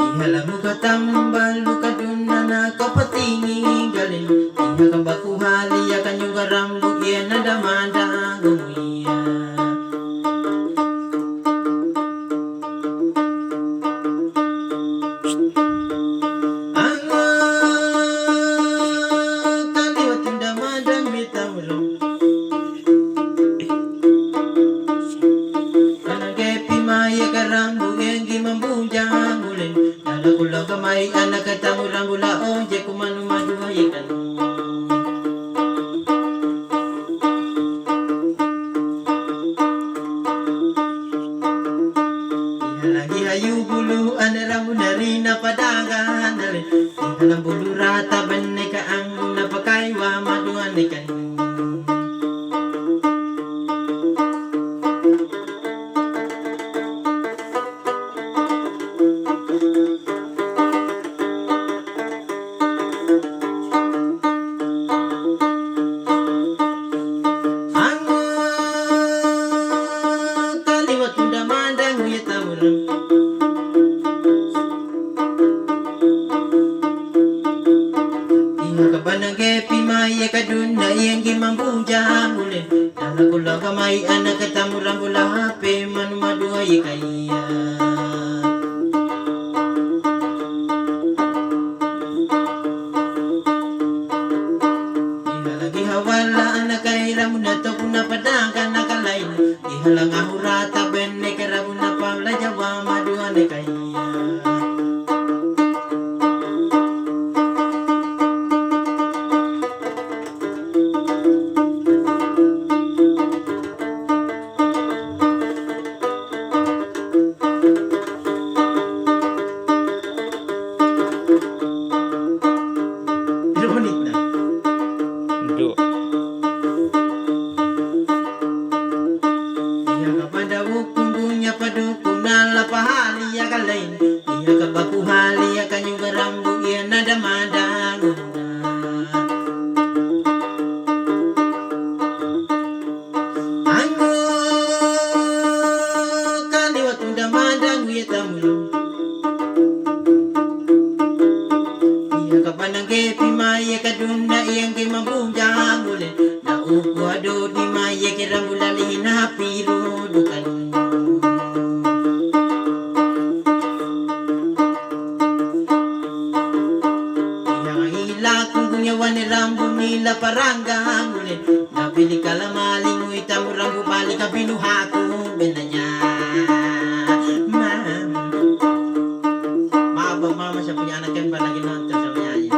Ihala mo katambal luka duna na kapatingi galin iha kambaku hali ya kanyo garambu ya nadamada gumuya kaliwat indamada mitamulong Maya karambu gengi mambujang ulen Nala kulo kamay anak katamu rambula oje kumanu madu hayekan Lagi hayu bulu anarambu narina padangan nalen Ihalang bulu rata beneka ang napakaiwa madu anekan Kabanage pimaya kaduna yang gimambuja mule Nala kula kamay anak katamu rambula hape manu madu ay kaya Ihalagi hawala anak kay ramu na to kuna padangkan nakalain Ihalang ahurata benne karamu na pawla jawa madu ay kaya Pahali ya kalain iya kabaku hali ya kanyu garambu iya nada madang Anggo kaliwat unda madang iya tamulu Iya kapanang kepi maya kadunda iyang kimabunjang ule Na upo ado di maya kirambula lihina piru dukan Yawan rambu nila parangga muli Nabili kalamaling uitamu rambu balik kabinuhaku benanya Maaf bang mama saya punya anak kan lagi nonton sama nyanyi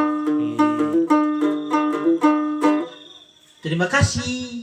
Terima kasih